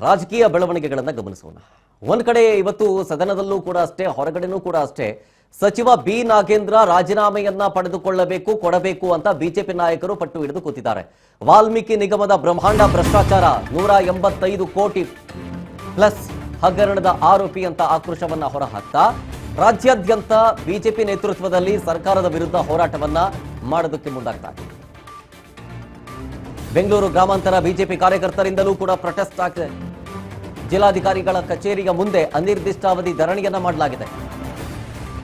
ರಾಜಕೀಯ ಬೆಳವಣಿಗೆಗಳನ್ನು ಗಮನಿಸೋಣ. ಒಂದ್ ಕಡೆ ಇವತ್ತು ಸದನದಲ್ಲೂ ಕೂಡ ಅಷ್ಟೇ, ಹೊರಗಡೆನೂ ಕೂಡ ಅಷ್ಟೇ, ಸಚಿವ ಬಿ ನಾಗೇಂದ್ರ ರಾಜೀನಾಮೆಯನ್ನ ಪಡೆದುಕೊಳ್ಳಬೇಕು, ಕೊಡಬೇಕು ಅಂತ ಬಿಜೆಪಿ ನಾಯಕರು ಪಟ್ಟು ಹಿಡಿದು ಕೂತಿದ್ದಾರೆ. ವಾಲ್ಮೀಕಿ ನಿಗಮದ ಬ್ರಹ್ಮಾಂಡ ಭ್ರಷ್ಟಾಚಾರ 185 ಕೋಟಿ ಪ್ಲಸ್ ಹಗರಣದ ಆರೋಪಿ ಅಂತ ಆಕ್ರೋಶವನ್ನ ಹೊರಹಾಕ್ತಾ ರಾಜ್ಯಾದ್ಯಂತ ಬಿಜೆಪಿ ನೇತೃತ್ವದಲ್ಲಿ ಸರ್ಕಾರದ ವಿರುದ್ಧ ಹೋರಾಟವನ್ನ ಮಾಡೋದಕ್ಕೆ ಮುಂದಾಗ್ತಾರೆ. ಬೆಂಗಳೂರು ಗ್ರಾಮಾಂತರ ಬಿಜೆಪಿ ಕಾರ್ಯಕರ್ತರಿಂದಲೂ ಕೂಡ ಪ್ರೊಟೆಸ್ಟ್ ಆಗಿದೆ. ಜಿಲ್ಲಾಧಿಕಾರಿಗಳ ಕಚೇರಿಯ ಮುಂದೆ ಅನಿರ್ದಿಷ್ಟಾವಧಿ ಧರಣಿಯನ್ನ ಮಾಡಲಾಗಿದೆ.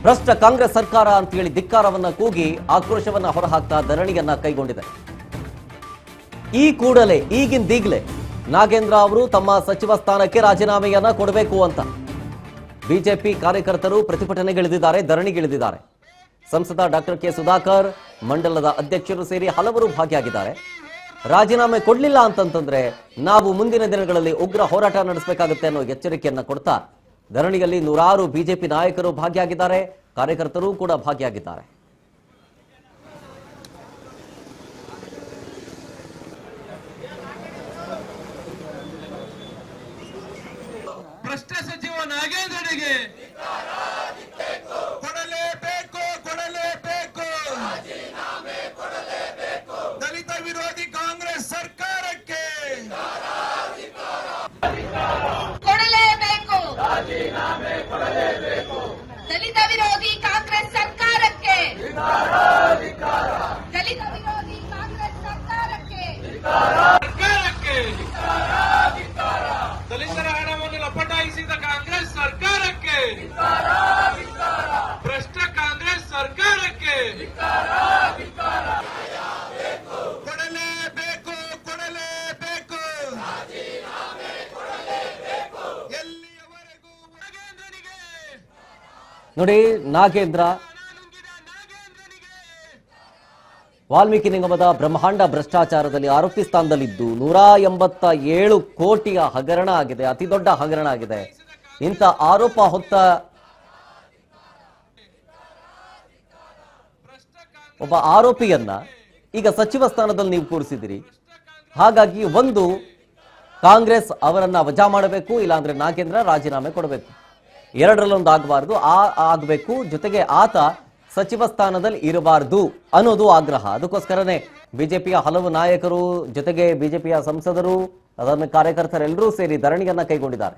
ಭ್ರಷ್ಟ ಕಾಂಗ್ರೆಸ್ ಸರ್ಕಾರ ಅಂತೇಳಿ ಧಿಕ್ಕಾರವನ್ನ ಕೂಗಿ ಆಕ್ರೋಶವನ್ನ ಹೊರಹಾಕ್ತಾ ಧರಣಿಯನ್ನ ಕೈಗೊಂಡಿದೆ. ಈ ಕೂಡಲೇ ಈಗಿಂದೀಗಲೇ ನಾಗೇಂದ್ರ ಅವರು ತಮ್ಮ ಸಚಿವ ಸ್ಥಾನಕ್ಕೆ ರಾಜೀನಾಮೆಯನ್ನ ಕೊಡಬೇಕು ಅಂತ ಬಿಜೆಪಿ ಕಾರ್ಯಕರ್ತರು ಪ್ರತಿಭಟನೆಗಿಳಿದಿದ್ದಾರೆ, ಧರಣಿಗಿಳಿದಿದ್ದಾರೆ. ಸಂಸದ ಡಾಕ್ಟರ್ ಕೆ ಸುಧಾಕರ್, ಮಂಡಲದ ಅಧ್ಯಕ್ಷರು ಸೇರಿ ಹಲವರು ಭಾಗಿಯಾಗಿದ್ದಾರೆ. ರಾಜೀನಾಮೆ ಕೊಡಲಿಲ್ಲ ಅಂತಂತಂದ್ರೆ ನಾವು ಮುಂದಿನ ದಿನಗಳಲ್ಲಿ ಉಗ್ರ ಹೋರಾಟ ನಡೆಸಬೇಕಾಗುತ್ತೆ ಅನ್ನೋ ಎಚ್ಚರಿಕೆಯನ್ನ ಕೊಡ್ತಾ ಧರಣಿಯಲ್ಲಿ ನೂರಾರು ಬಿಜೆಪಿ ನಾಯಕರು ಭಾಗಿಯಾಗಿದ್ದಾರೆ, ಕಾರ್ಯಕರ್ತರು ಕೂಡ ಭಾಗಿಯಾಗಿದ್ದಾರೆ. ಭ್ರಷ್ಟ ಸಚಿವ ನಾಗೇಂದ್ರನಿಗೆ ಕೊಡಲೇಬೇಕು, ಕೊಡಲೇಬೇಕು. ದಲಿತ ವಿರೋಧಿ ಕಾಂಗ್ರೆಸ್ ಸರ್ಕಾರಕ್ಕೆ ಕೊಡಲೇಬೇಕು, ದಲಿತ ವಿರೋಧಿ ಕಾಂಗ್ರೆಸ್ ಸರ್ಕಾರಕ್ಕೆ, ದಲಿತ ವಿರೋಧಿ ಕಾಂಗ್ರೆಸ್ ಸರ್ಕಾರಕ್ಕೆ, ದಲಿತರ ಹಣವನ್ನು ಲಪಟಾಯಿಸಿದ ಕಾಂಗ್ರೆಸ್ ಸರ್ಕಾರಕ್ಕೆ, ಭ್ರಷ್ಟ ಕಾಂಗ್ರೆಸ್ ಸರ್ಕಾರಕ್ಕೆ ಕೊಡಲೇಬೇಕು, ಕೊಡಲೇಬೇಕು. ಎಲ್ಲಿಯವರೆಗೂ ನಾಗೇಂದ್ರನಿಗೆ ನೋಡಿ, ನಾಗೇಂದ್ರ ವಾಲ್ಮೀಕಿ ನಿಗಮದ ಬ್ರಹ್ಮಾಂಡ ಭ್ರಷ್ಟಾಚಾರದಲ್ಲಿ ಆರೋಪಿ ಸ್ಥಾನದಲ್ಲಿದ್ದು 187 ಕೋಟಿಯ ಹಗರಣ ಆಗಿದೆ, ಅತಿ ದೊಡ್ಡ ಹಗರಣ ಆಗಿದೆ. ಇಂಥ ಆರೋಪ ಹೊತ್ತ ಒಬ್ಬ ಆರೋಪಿಯನ್ನ ಈಗ ಸಚಿವ ಸ್ಥಾನದಲ್ಲಿ ನೀವು ಕೂರಿಸಿದಿರಿ. ಹಾಗಾಗಿ ಒಂದು ಕಾಂಗ್ರೆಸ್ ಅವರನ್ನ ವಜಾ ಮಾಡಬೇಕು, ಇಲ್ಲಾಂದ್ರೆ ನಾಗೇಂದ್ರ ರಾಜೀನಾಮೆ ಕೊಡಬೇಕು. ಎರಡರಲ್ಲೊಂದು ಆಗಬಾರ್ದು, ಆಗಬೇಕು. ಜೊತೆಗೆ ಆತ ಸಚಿವ ಸ್ಥಾನದಲ್ಲಿ ಇರಬಾರ್ದು ಅನ್ನೋದು ಆಗ್ರಹ. ಅದಕ್ಕೋಸ್ಕರನೇ ಬಿಜೆಪಿಯ ಹಲವು ನಾಯಕರು ಜೊತೆಗೆ ಬಿಜೆಪಿಯ ಸಂಸದರು, ಅದನ್ನು ಕಾರ್ಯಕರ್ತರೆಲ್ಲರೂ ಸೇರಿ ಧರಣಿಯನ್ನ ಕೈಗೊಂಡಿದ್ದಾರೆ.